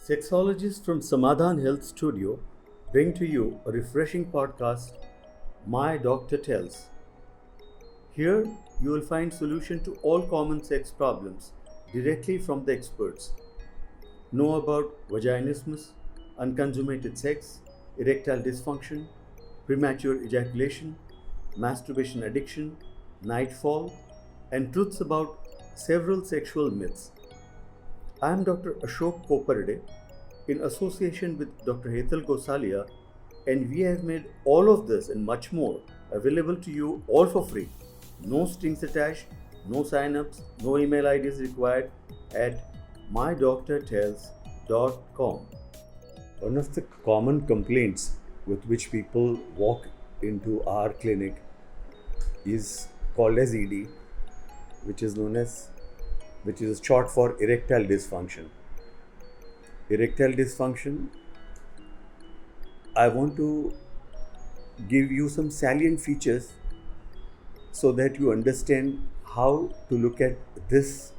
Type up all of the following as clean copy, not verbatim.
Sexologists from Samadhan Health Studio bring to you a refreshing podcast, My Doctor Tells. Here you will find solution to all common sex problems directly from the experts. Know about vaginismus, unconsummated sex, erectile dysfunction, premature ejaculation, masturbation addiction, nightfall, and truths about several sexual myths. I am Dr. Ashok Koparday in association with Dr. Hetal Gosalia, and we have made all of this and much more available to you all for free. No strings attached, no sign-ups, no email IDs required at mydoctortells.com. One of the common complaints with which people walk into our clinic is called as ED, which is short for erectile dysfunction. Erectile dysfunction, I want to give you some salient features so that you understand how to look at this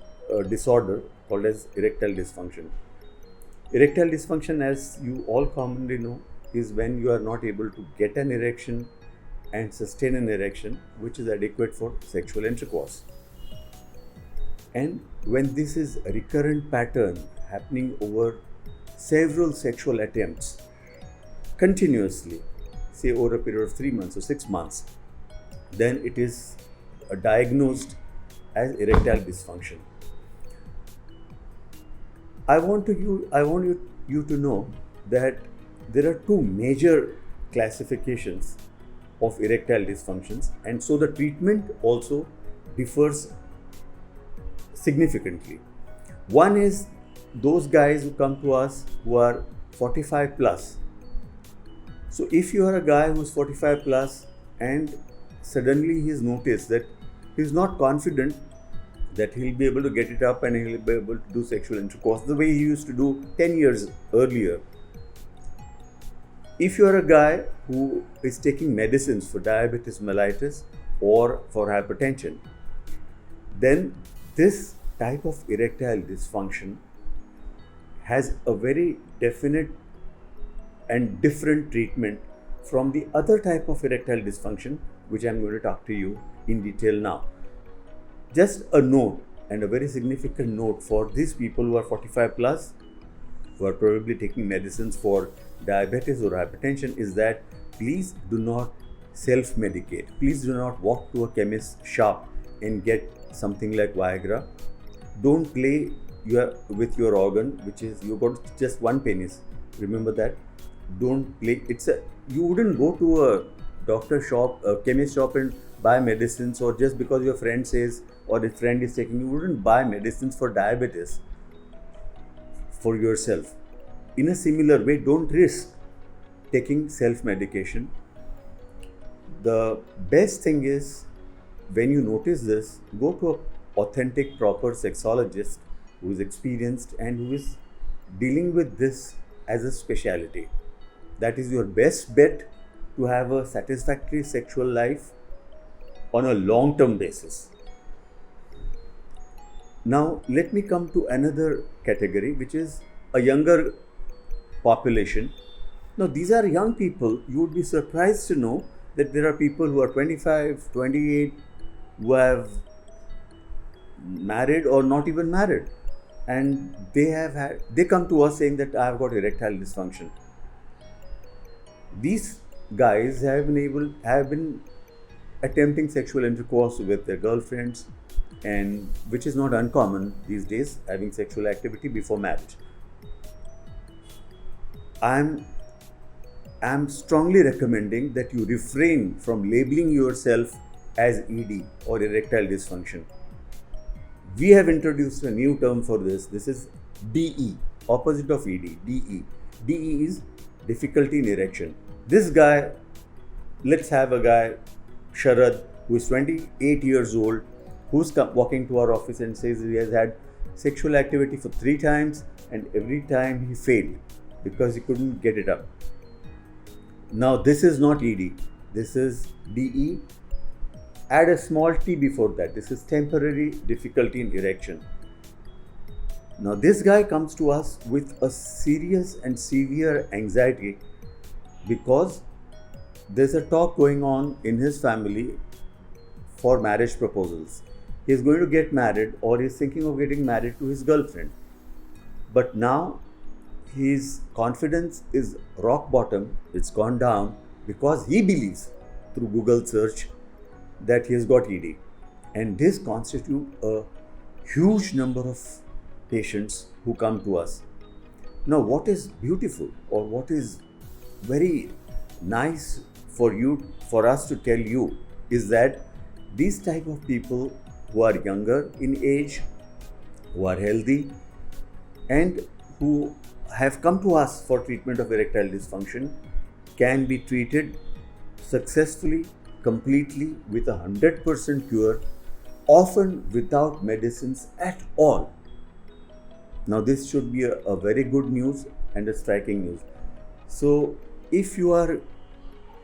disorder called as erectile dysfunction. Erectile dysfunction, as you all commonly know, is when you are not able to get an erection and sustain an erection which is adequate for sexual intercourse. And when this is a recurrent pattern happening over several sexual attempts continuously, say over a period of 3 months or 6 months, then it is diagnosed as erectile dysfunction. I want you to know that there are two major classifications of erectile dysfunctions, and so the treatment also differs significantly. One is those guys who come to us who are 45 plus. So if you are a guy who is 45 plus and suddenly he's noticed that he's not confident that he'll be able to get it up and he'll be able to do sexual intercourse the way he used to do 10 years earlier. If you are a guy who is taking medicines for diabetes mellitus or for hypertension, then this type of erectile dysfunction has a very definite and different treatment from the other type of erectile dysfunction, which I'm going to talk to you in detail now. Just a note, and a very significant note for these people who are 45 plus, who are probably taking medicines for diabetes or hypertension, is that please do not self-medicate. Please do not walk to a chemist shop and get something like Viagra. Don't play with your organ, which is, you got just one penis. Remember that. Don't play. You wouldn't go to a doctor shop, a chemist shop, and buy medicines, or just because your friend says or a friend is taking, you wouldn't buy medicines for diabetes for yourself. In a similar way, don't risk taking self-medication. The best thing is, when you notice this, go to an authentic, proper sexologist who is experienced and who is dealing with this as a specialty. That is your best bet to have a satisfactory sexual life on a long-term basis. Now, let me come to another category, which is a younger population. Now, these are young people. You would be surprised to know that there are people who are 25, 28, who have married or not even married, and they come to us saying that I have got erectile dysfunction. These guys have been attempting sexual intercourse with their girlfriends, and which is not uncommon these days, having sexual activity before marriage. I'm strongly recommending that you refrain from labeling yourself as ED or erectile dysfunction. We have introduced a new term for this. This is DE, opposite of ED, DE. DE is difficulty in erection. This guy, let's have a guy, Sharad, who is 28 years old, who's walking to our office and says he has had sexual activity for 3 times and every time he failed because he couldn't get it up. Now, this is not ED. This is DE. Add a small t before that. This is temporary difficulty in erection. Now this guy comes to us with a serious and severe anxiety because there's a talk going on in his family for marriage proposals. He's going to get married, or he's thinking of getting married to his girlfriend. But now his confidence is rock bottom, it's gone down because he believes through Google search that he has got ED. And this constitutes a huge number of patients who come to us. Now, what is beautiful or what is very nice for us to tell you is that these type of people who are younger in age, who are healthy, and who have come to us for treatment of erectile dysfunction can be treated successfully, completely, with 100% cure, often without medicines at all. Now this should be a very good news and a striking news. So if you are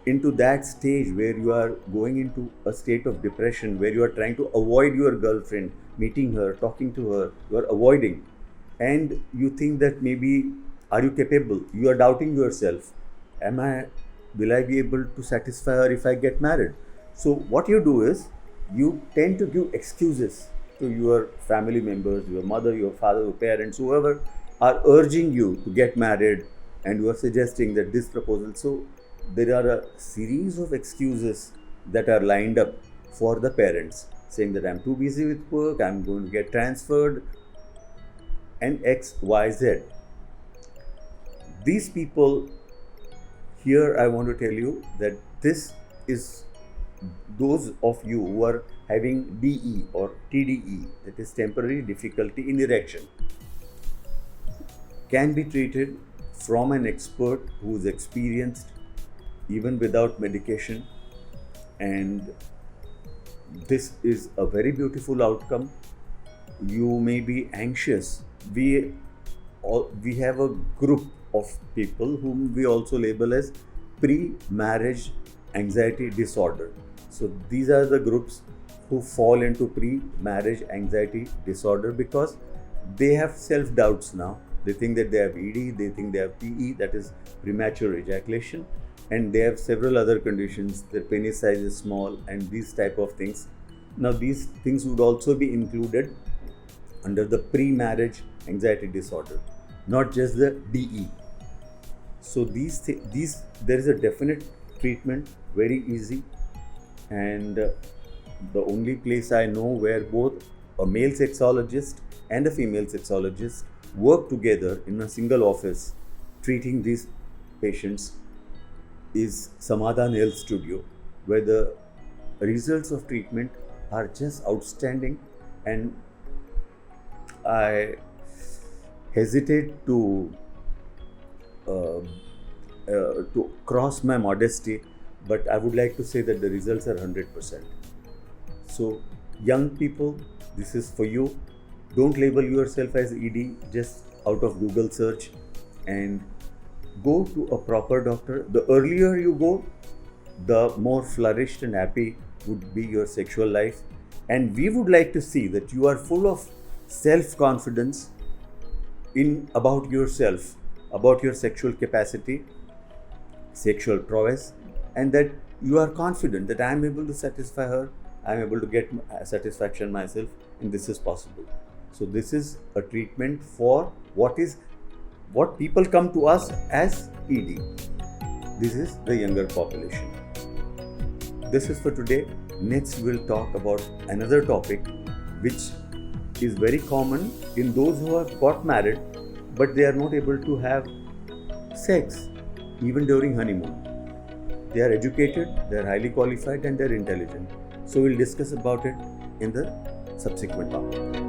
into that stage where you are going into a state of depression, where you are trying to avoid your girlfriend, meeting her, talking to her, you are avoiding, and you think that maybe, are you capable? You are doubting yourself. Will I be able to satisfy her if I get married? So what you do is, you tend to give excuses to your family members, your mother, your father, your parents, whoever are urging you to get married, and you are suggesting that this proposal. So there are a series of excuses that are lined up for the parents, saying that I'm too busy with work, I'm going to get transferred, and X, Y, Z. These people, here I want to tell you that this is those of you who are having DE or TDE, that is temporary difficulty in erection, can be treated from an expert who is experienced even without medication, and this is a very beautiful outcome. You may be anxious. We have a group of people whom we also label as pre-marriage anxiety disorder. So these are the groups who fall into pre-marriage anxiety disorder because they have self-doubts now. They think that they have ED, they think they have PE, that is premature ejaculation, and they have several other conditions. Their penis size is small and these type of things. Now these things would also be included under the pre-marriage anxiety disorder, not just the DE. So there is a definite treatment, very easy, and the only place I know where both a male sexologist and a female sexologist work together in a single office treating these patients is Samadhan Health Studio, where the results of treatment are just outstanding, and I hesitate to cross my modesty, but I would like to say that the results are 100%. So young people, this is for you. Don't label yourself as ED just out of Google search, and go to a proper doctor. The earlier you go, the more flourished and happy would be your sexual life. And we would like to see that you are full of self-confidence about yourself, about your sexual capacity, sexual prowess, and that you are confident that I am able to satisfy her, I am able to get satisfaction myself, and this is possible. So this is a treatment for what people come to us as ED. This is the younger population. This is for today. Next we'll talk about another topic which is very common in those who have got married but they are not able to have sex even during honeymoon. They are educated, they are highly qualified, and they are intelligent. So we'll discuss about it in the subsequent topic.